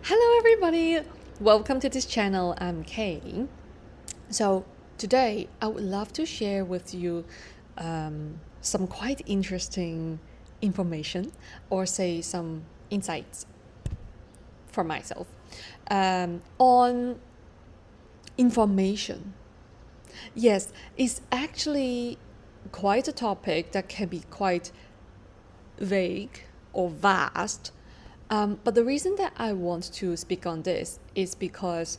Hello everybody! Welcome to this channel. I'm Kay. So today I would love to share with you some quite interesting information or say some insights for myself on information. Yes, it's actually quite a topic that can be quite vague or vast. But the reason that I want to speak on this is because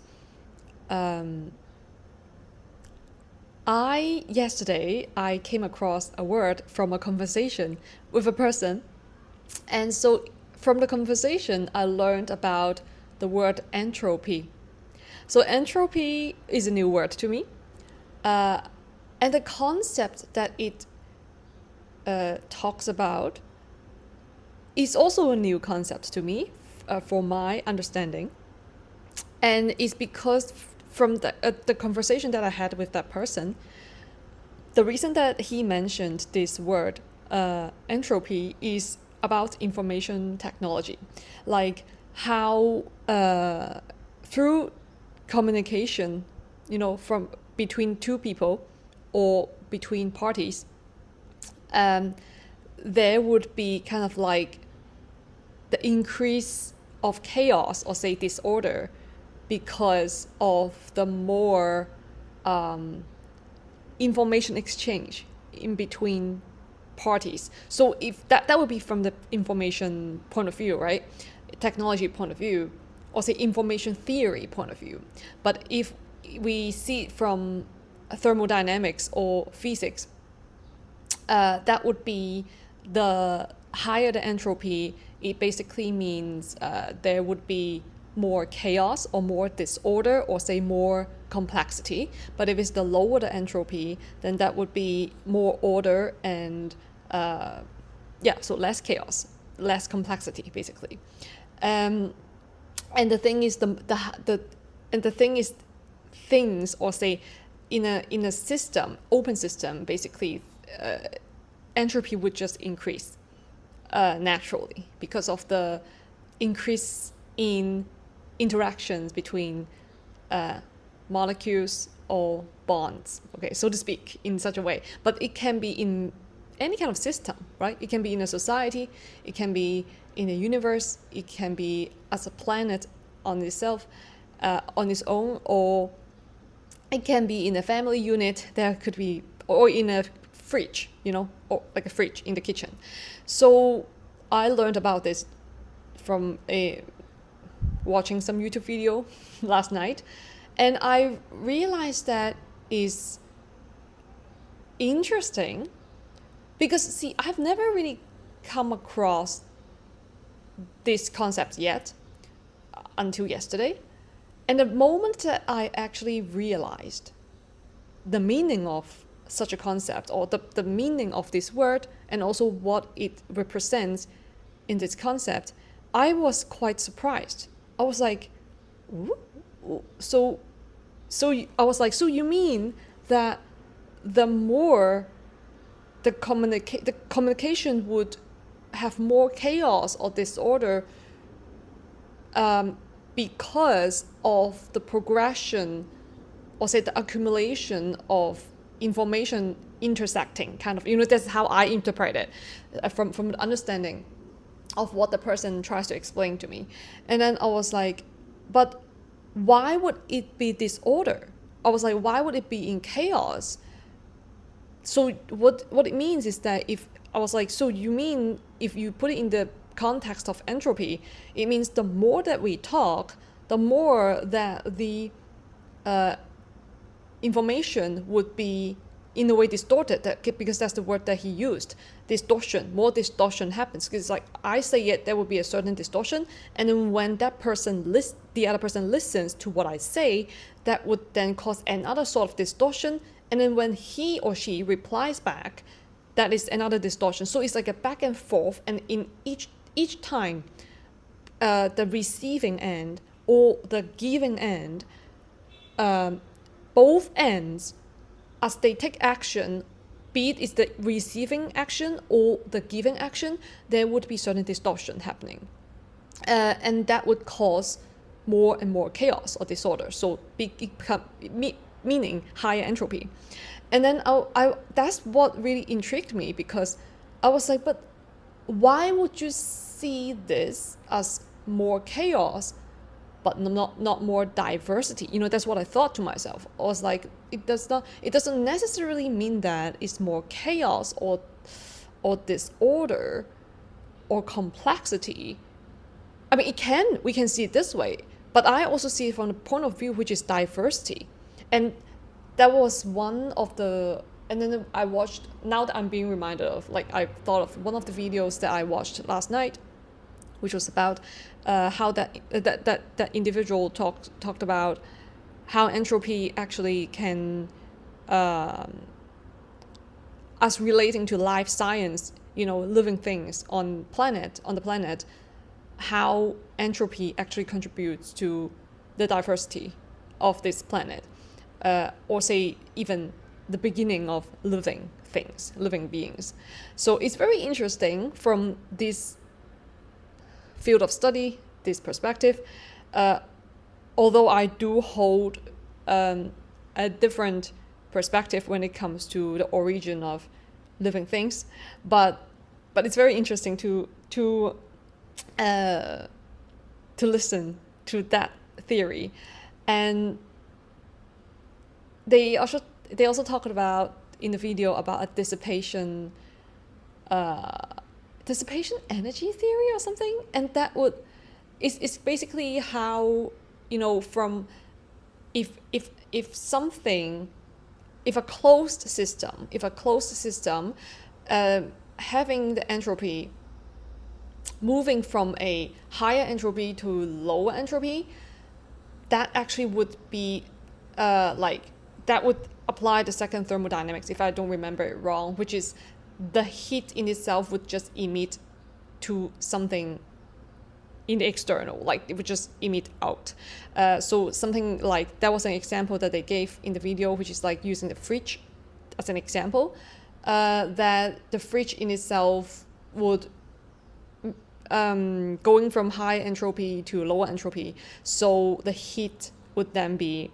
yesterday I came across a word from a conversation with a person, and so from the conversation I learned about the word entropy. So entropy is a new word to me, and the concept that it talks about is also a new concept to me, for my understanding, and it's because from the conversation that I had with that person, the reason that he mentioned this word entropy is about information technology, like how through communication, from between two people or between parties, there would be kind of like the increase of chaos or say disorder because of the more information exchange in between parties. So if that would be from the information point of view, right? Technology point of view, or say information theory point of view. But if we see it from thermodynamics or physics, that would be the higher the entropy, it basically means there would be more chaos or more disorder or say more complexity. But if it's the lower the entropy, then that would be more order and so less chaos, less complexity basically. And the thing is things or say in a system, open system, basically entropy would just increase naturally because of the increase in interactions between molecules or bonds, okay, so to speak, in such a way. But it can be in any kind of system, right? It can be in a society, it can be in a universe, it can be as a planet on itself, on its own, or it can be in a family unit. There could be, or in a fridge, or like a fridge in the kitchen. So I learned about this from watching some YouTube video last night, and I realized that is interesting because, see, I've never really come across this concept yet until yesterday. And the moment that I actually realized the meaning of such a concept, or the meaning of this word, and also what it represents in this concept, I was quite surprised. I was like, so I was like, so you mean that the more the communication would have more chaos or disorder because of the progression or say the accumulation of information intersecting, kind of, that's how I interpret it from the understanding of what the person tries to explain to me. And then I was like, but why would it be disorder? I was like, why would it be in chaos? So what it means is that so you mean if you put it in the context of entropy, it means the more that we talk, the more that the information would be in a way distorted, because that's the word that he used, distortion. More distortion happens because it's like I say it, there will be a certain distortion, and then when the other person listens to what I say, that would then cause another sort of distortion, and then when he or she replies back, that is another distortion. So it's like a back and forth, and in each time the receiving end or the giving end, both ends, as they take action, be it is the receiving action or the giving action, there would be certain distortion happening. And that would cause more and more chaos or disorder. So meaning higher entropy. And then that's what really intrigued me, because I was like, but why would you see this as more chaos but not more diversity? That's what I thought to myself. I was like, it doesn't necessarily mean that it's more chaos or disorder or complexity. I mean, we can see it this way, but I also see it from the point of view which is diversity. And that was one of the, and then I watched, now that I'm being reminded of, like, I thought of one of the videos that I watched last night, which was about how that individual talked about how entropy actually can, as relating to life science, living things on the planet, how entropy actually contributes to the diversity of this planet, or say even the beginning of living beings. So it's very interesting from this field of study, this perspective, although I do hold a different perspective when it comes to the origin of living things, but it's very interesting to listen to that theory. And they also talked about in the video about a dissipation energy theory or something, and that it's basically how, from if a closed system having the entropy moving from a higher entropy to lower entropy, that actually would be that would apply the second thermodynamics, if I don't remember it wrong, which is the heat in itself would just emit to something in the external, like it would just emit out. So something like that was an example that they gave in the video, which is like using the fridge as an example, that the fridge in itself would going from high entropy to lower entropy, so the heat would then be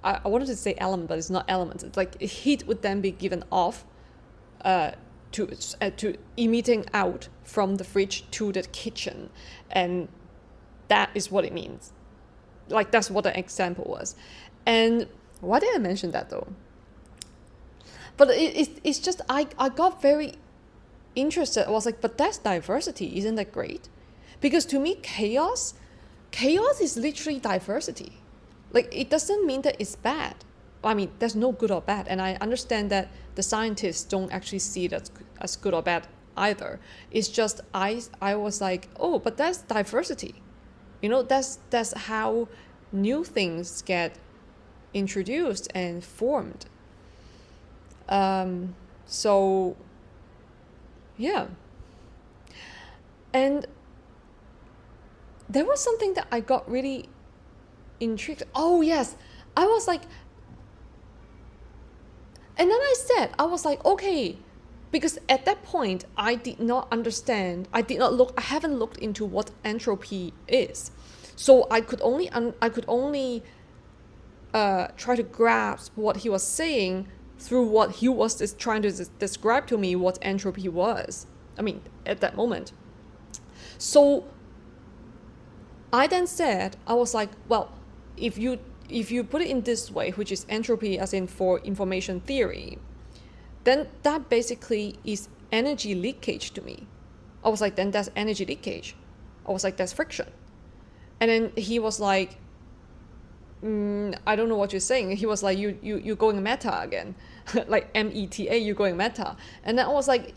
I wanted to say element, but it's not element. It's like heat would then be given off to emitting out from the fridge to the kitchen, and that is what it means. Like that's what the example was. And why did I mention that though? But it's just I got very interested. I was like, but that's diversity, isn't that great? Because to me, chaos is literally diversity. Like, it doesn't mean that it's bad. I mean, there's no good or bad. And I understand that the scientists don't actually see it as good or bad either. It's just I was like, oh, but that's diversity. That's how new things get introduced and formed. So, yeah. And there was something that I got really intrigued. Oh yes, I was like, and then I was like, okay, because at that point I did not understand. I haven't looked into what entropy is, so I could only try to grasp what he was saying through what he was trying to describe to me what entropy was. I mean, at that moment. So I then said, I was like, well, if you put it in this way, which is entropy as in for information theory, then that basically is energy leakage to me. I was like, then that's energy leakage. I was like, that's friction. And then he was like, I don't know what you're saying. He was like, you're going meta again. Like META, you're going meta. And then I was like,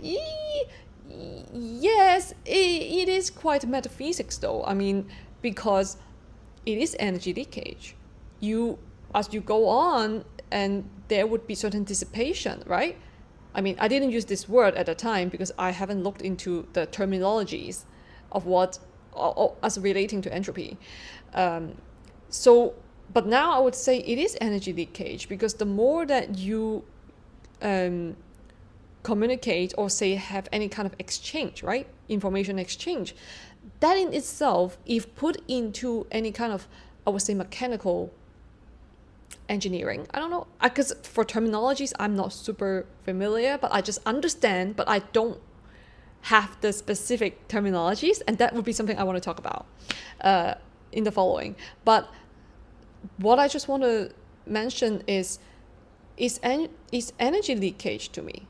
yes, it is quite metaphysics though. I mean, because it is energy leakage. As you go on, and there would be certain dissipation, right? I mean, I didn't use this word at the time because I haven't looked into the terminologies of what as relating to entropy. But now I would say it is energy leakage, because the more that you communicate or say have any kind of exchange, right? Information exchange. That in itself, if put into any kind of, I would say, mechanical engineering, I don't know, because for terminologies, I'm not super familiar, but I just understand, but I don't have the specific terminologies, and that would be something I want to talk about in the following. But what I just want to mention is energy leakage to me.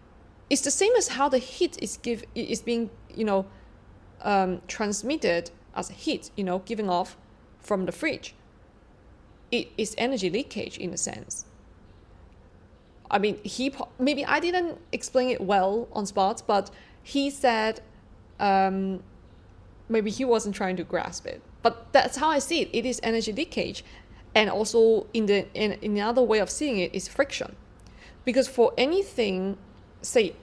It's the same as how the heat is being, transmitted as heat, giving off from the fridge. It is energy leakage in a sense. I mean, maybe I didn't explain it well on spot, but he said maybe he wasn't trying to grasp it. But that's how I see it. It is energy leakage. And also in the other way of seeing it is friction. Because for anything, see,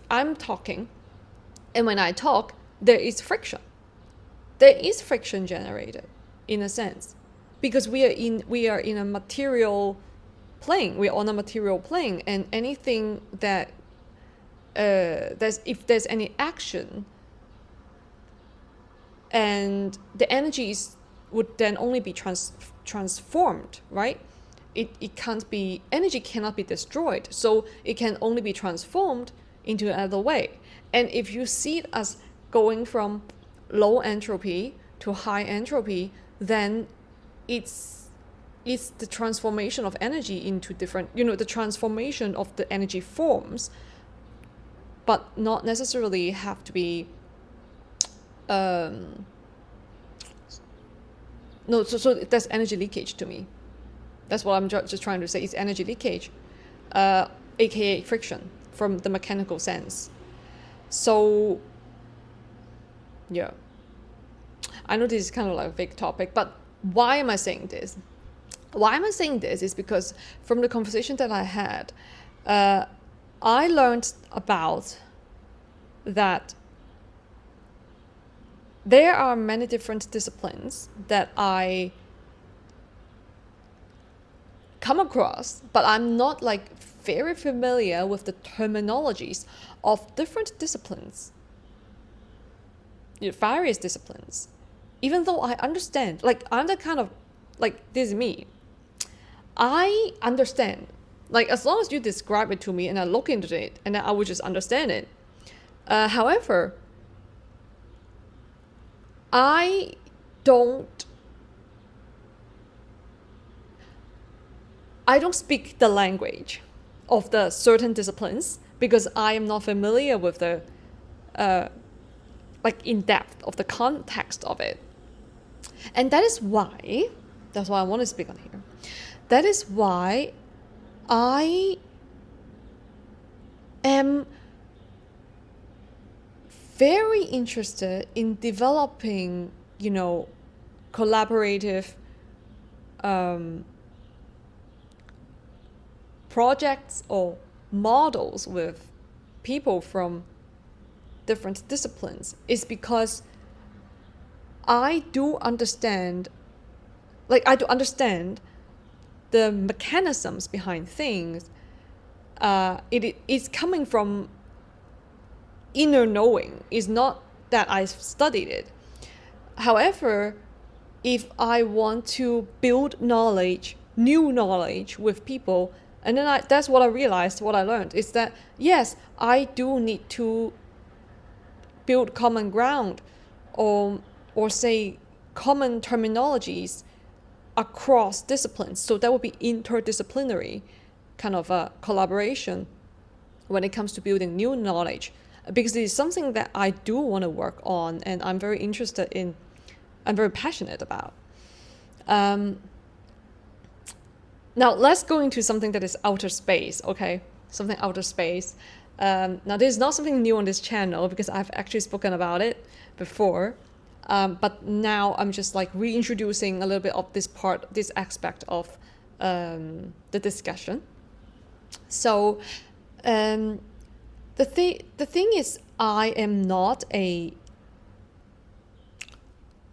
I'm talking, and when I talk, there is friction. There is friction generated in a sense. Because we are in a material plane. We're on a material plane, and anything that if there's any action, and the energy would then only be transformed, right? Energy cannot be destroyed, so it can only be transformed into another way. And if you see it as going from low entropy to high entropy, then it's the transformation of energy into different, the transformation of the energy forms, but not necessarily have to be so that's energy leakage to me. That's what I'm just trying to say. It's energy leakage, aka friction from the mechanical sense. So yeah, I know this is kind of like a big topic, but why am I saying this? Why am I saying this is because from the conversation that I had, I learned about that there are many different disciplines that I come across, but I'm not like very familiar with the terminologies of different disciplines, various disciplines. Even though I understand, like I'm the kind of, like this is me, I understand. Like as long as you describe it to me and I look into it, and then I would just understand it. However, I don't speak the language of the certain disciplines because I am not familiar with the in depth of the context of it. And that's why I want to speak on here. That is why I am very interested in developing, collaborative projects or models with people from different disciplines, is because I do understand the mechanisms behind things. It is coming from inner knowing. It's not that I've studied it. However, if I want to build knowledge, new knowledge with people, and then that's what I realized, what I learned, is that yes, I do need to build common ground or say common terminologies across disciplines. So that would be interdisciplinary kind of a collaboration when it comes to building new knowledge, because it is something that I do want to work on and I'm very interested in, I'm very passionate about. Now let's go into something that is outer space, okay? Something outer space. Now this is not something new on this channel because I've actually spoken about it before. But now I'm just like reintroducing a little bit of this aspect of the discussion. So the thing is, I am not a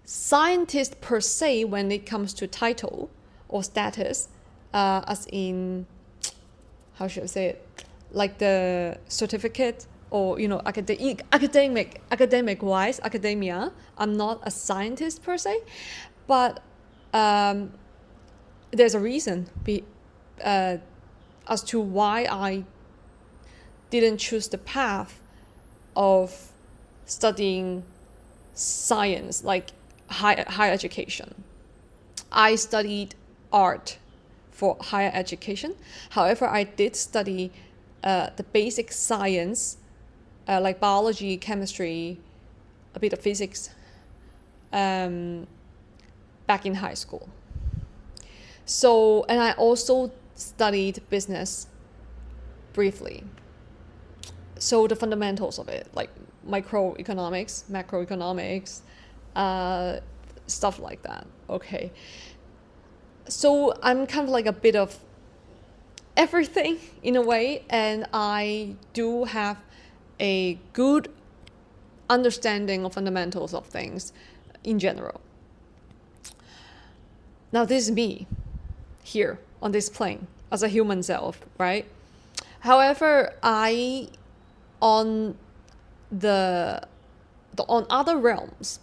scientist per se when it comes to title or status, as in, how should I say it? like the certificate or academic wise, academia. I'm not a scientist per se, but there's a reason as to why I didn't choose the path of studying science, like higher education. I studied art for higher education. However, I did study the basic science, like biology, chemistry, a bit of physics, back in high school. So, and I also studied business briefly. So the fundamentals of it, like microeconomics, macroeconomics, stuff like that. Okay. So I'm kind of like a bit of everything in a way, and I do have a good understanding of fundamentals of things in general. Now this is me here on this plane as a human self, right? However, on other realms,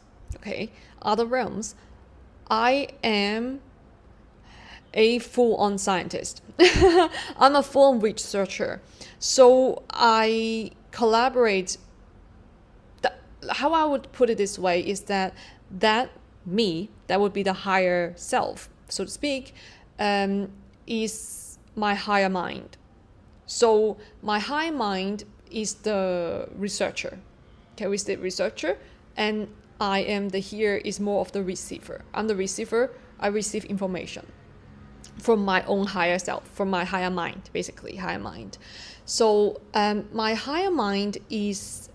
I am a full-on scientist. I'm a full-on researcher. So I collaborate. How I would put it this way is that me, that would be the higher self, so to speak, is my higher mind. So my higher mind is the researcher. Okay, is the researcher, and I am the here is more of the receiver. I'm the receiver. I receive information from my own higher self, from my higher mind, basically higher mind. So my higher mind is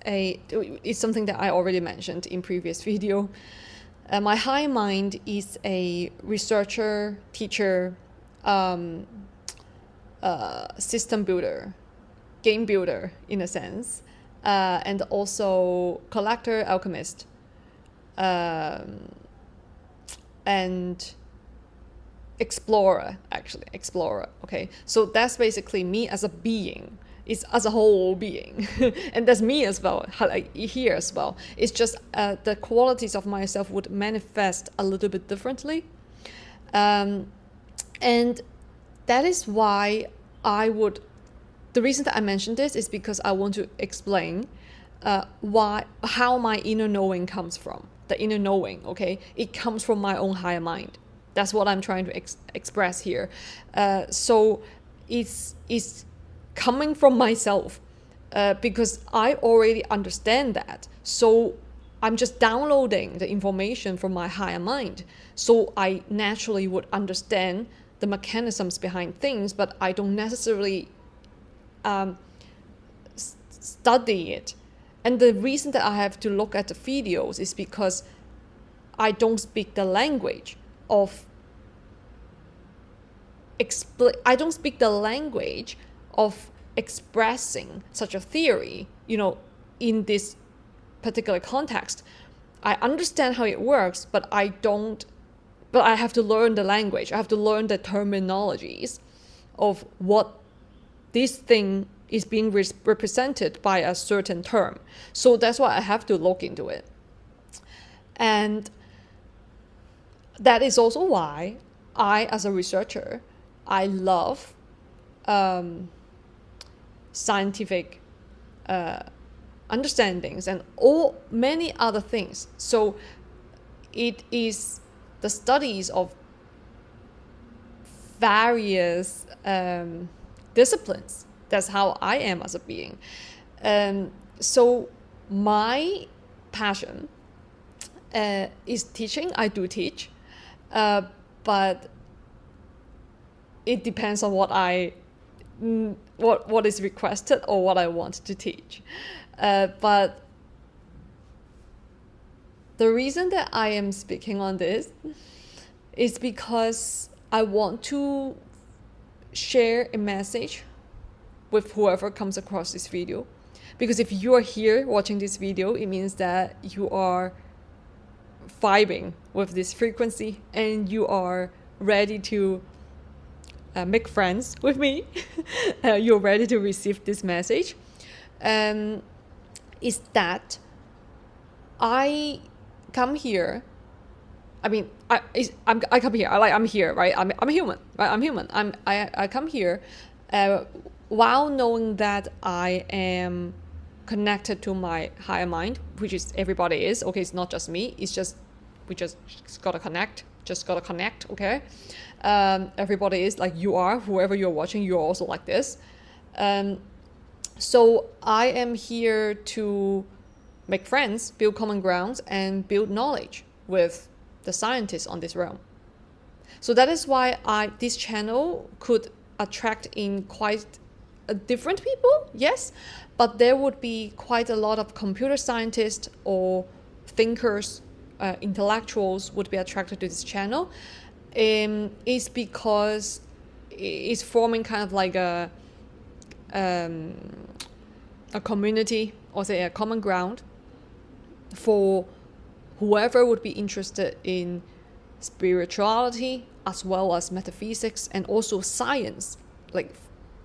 something that I already mentioned in previous video. My higher mind is a researcher, teacher, system builder, game builder in a sense, and also collector, alchemist, and explorer. Okay, so that's basically me as a being. It's as a whole being, and that's me as well, like here as well. It's just the qualities of myself would manifest a little bit differently, and that is why the reason that I mentioned this is because I want to explain how my inner knowing comes from. The inner knowing, okay, it comes from my own higher mind. That's what I'm trying to express here. So it's coming from myself, because I already understand that. So I'm just downloading the information from my higher mind. So I naturally would understand the mechanisms behind things, but I don't necessarily study it. And the reason that I have to look at the videos is because I don't speak the language of expressing such a theory, in this particular context. I understand how it works, but I have to learn the language. I have to learn the terminologies of what this thing is being represented by a certain term. So that's why I have to look into it. And that is also why I, as a researcher, I love scientific understandings and many other things. So it is the studies of various disciplines. That's how I am as a being. So my passion is teaching. I do teach, but it depends on what is requested or what I want to teach. But the reason that I am speaking on this is because I want to share a message with whoever comes across this video. Because if you are here watching this video, it means that you are vibing with this frequency and you are ready to make friends with me, you're ready to receive this message, is that I come here. I mean, I come here. I'm here, right? I'm a human, right? I'm human. I come here, while knowing that I am connected to my higher mind, which is everybody is. Okay, it's not just me. It's just we just gotta connect. Just gotta connect. Okay, everybody is like you are. Whoever you're watching, you're also like this. So I am here to make friends, build common grounds, and build knowledge with the scientists on this realm. So that is why this channel could attract in quite different people, yes, but there would be quite a lot of computer scientists or thinkers, intellectuals would be attracted to this channel. Is because it's forming kind of like a community, or say a common ground for whoever would be interested in spirituality as well as metaphysics and also science, like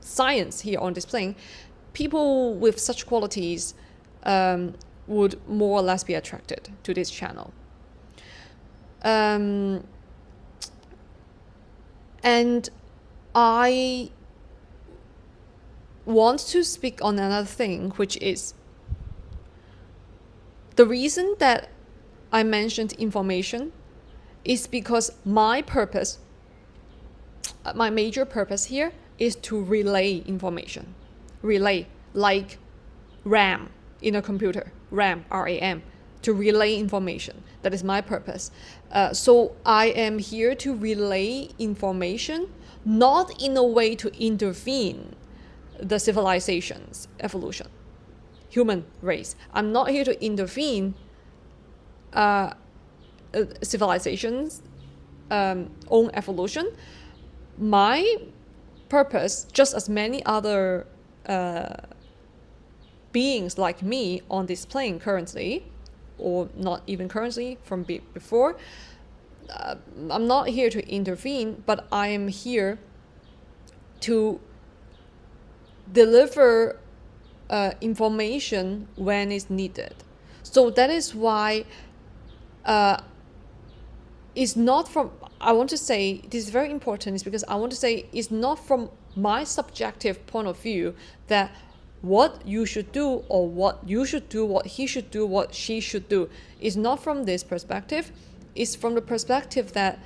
science here on this plane. People with such qualities would more or less be attracted to this channel. And I want to speak on another thing, which is the reason that I mentioned information is because my purpose, my major purpose here is to relay information. Relay, like RAM in a computer, RAM, RAM, to relay information. That is my purpose. So I am here to relay information, not in a way to intervene the civilization's evolution, human race. I'm not here to intervene civilization's own evolution. My purpose, just as many other beings like me on this plane currently, or not even currently, from before, I'm not here to intervene, but I am here to deliver information when it's needed. So that is why it's not from, I want to say, this is very important, is because I want to say it's not from my subjective point of view that what you should do or what you should do, what he should do, what she should do. It's not from this perspective. It's from the perspective that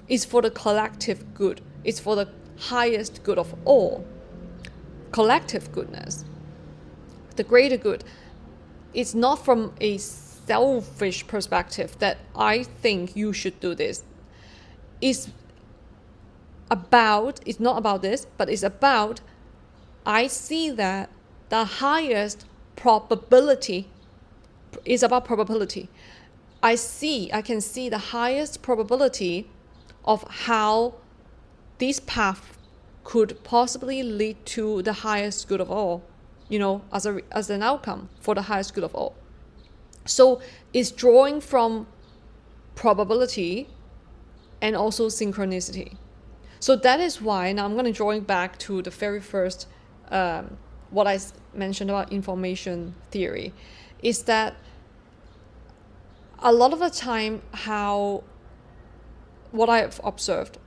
it's for the collective good. It's for the highest good of all. Collective goodness. The greater good. It's not from a selfish perspective that I think you should do this. It's not about this, but it's about, I see that the highest probability is about probability. I can see the highest probability of how this path could possibly lead to the highest good of all, as an outcome for the highest good of all. So it's drawing from probability and also synchronicity. So that is why, now I'm going to draw back to the very first, what I mentioned about information theory, is that a lot of the time what I've observed,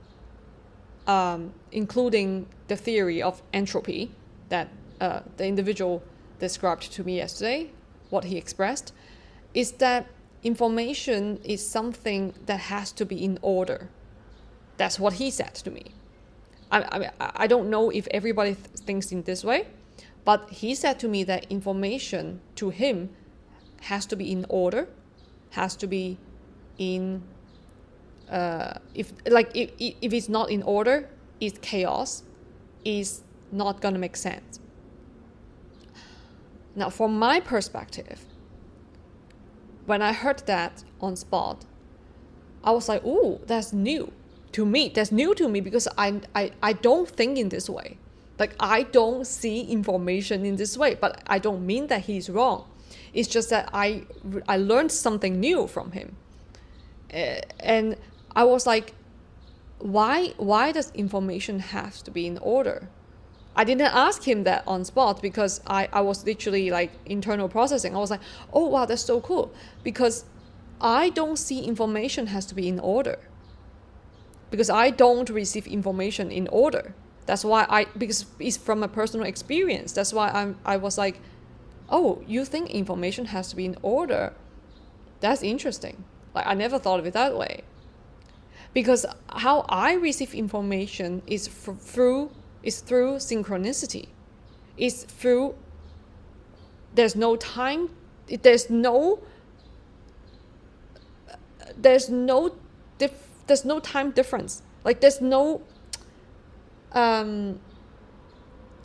including the theory of entropy that the individual described to me yesterday, what he expressed, is that information is something that has to be in order. That's what he said to me. I don't know if everybody thinks in this way, but he said to me that information to him has to be in order, has to be in if it's not in order, it's chaos, is not gonna make sense. Now, from my perspective, when I heard that on spot, I was like, "Ooh, that's new to me." That's new to me because I don't think in this way. Like, I don't see information in this way, but I don't mean that he's wrong. It's just that I learned something new from him, and I was like, why does information have to be in order? I didn't ask him that on spot because I was literally like internal processing. I was like, oh wow, that's so cool, because I don't see information has to be in order, because I don't receive information in order. That's why because it's from a personal experience. That's why I was like, oh, you think information has to be in order? That's interesting. Like, I never thought of it that way. Because how I receive information is through synchronicity. It's through, there's no time time difference. Like, there's no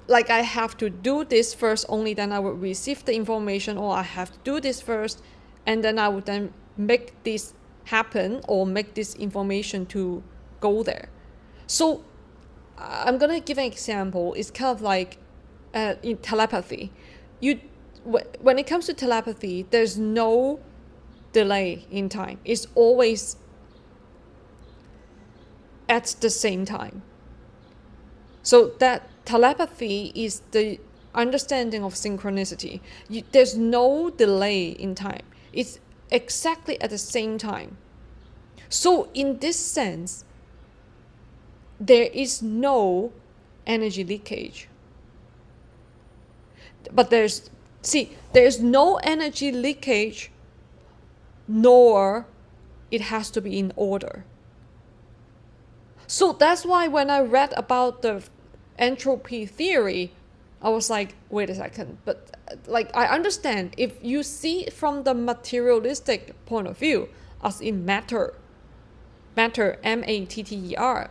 like I have to do this first, only then I will receive the information, or I have to do this first and then I would then make this happen or make this information to go there. So I'm gonna give an example. It's kind of like in telepathy. When it comes to telepathy, there's no delay in time. It's always at the same time. So that telepathy is the understanding of synchronicity. There's no delay in time. It's exactly at the same time. So in this sense, there is no energy leakage. But there's no energy leakage, nor it has to be in order. So that's why when I read about the entropy theory, I was like, wait a second, but like, I understand if you see from the materialistic point of view, as in matter, matter, M-A-T-T-E-R,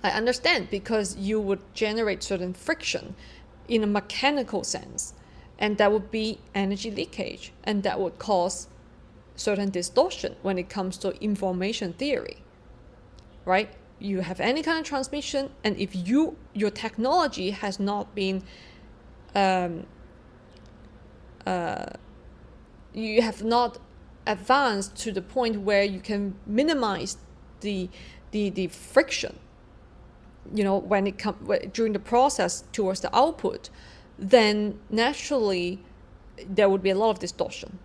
I understand, because you would generate certain friction in a mechanical sense, and that would be energy leakage, and that would cause certain distortion when it comes to information theory, right? You have any kind of transmission, and if your technology has not been you have not advanced to the point where you can minimize the friction, when it comes during the process towards the output, then naturally there would be a lot of distortion,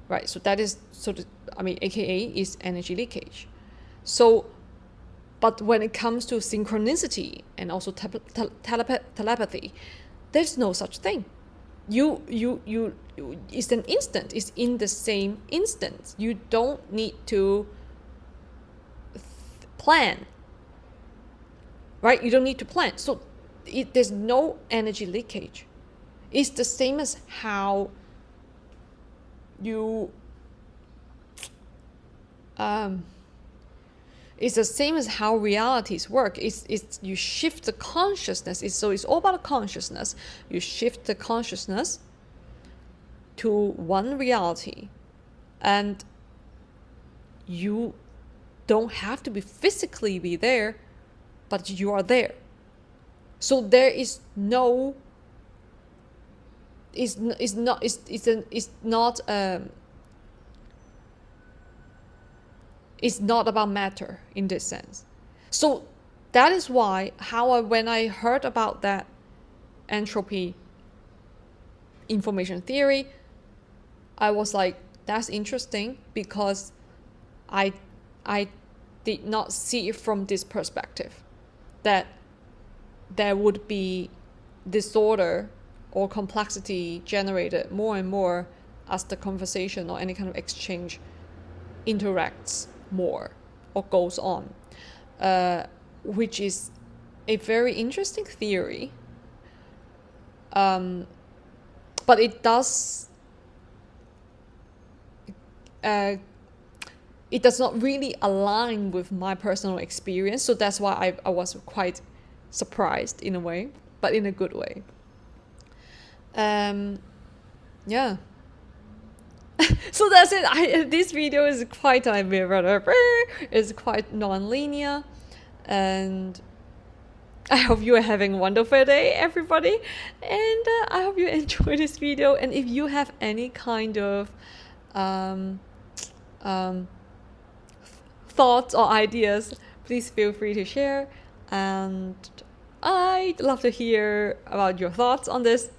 right? So that is AKA is energy leakage. So, but when it comes to synchronicity and also telepathy, there's no such thing. It's an instant. It's in the same instant. You don't need to plan, right? You don't need to plan. So there's no energy leakage. It's the same as how you it's the same as how realities work. It's you shift the consciousness. It's all about consciousness. You shift the consciousness to one reality, and you don't have to be physically be there, but you are there. So there is no. It's not about matter in this sense. So that is why when I heard about that entropy information theory, I was like, that's interesting, because I did not see it from this perspective, that there would be disorder or complexity generated more and more as the conversation or any kind of exchange interacts more or goes on, which is a very interesting theory, but it does not really align with my personal experience. So that's why I was quite surprised in a way, but in a good way. Yeah. So that's it. This video is quite it's quite non-linear, and I hope you are having a wonderful day, everybody, and I hope you enjoy this video. And if you have any kind of thoughts or ideas, please feel free to share. And I'd love to hear about your thoughts on this.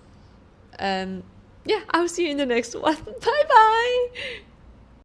Yeah, I'll see you in the next one. Bye bye.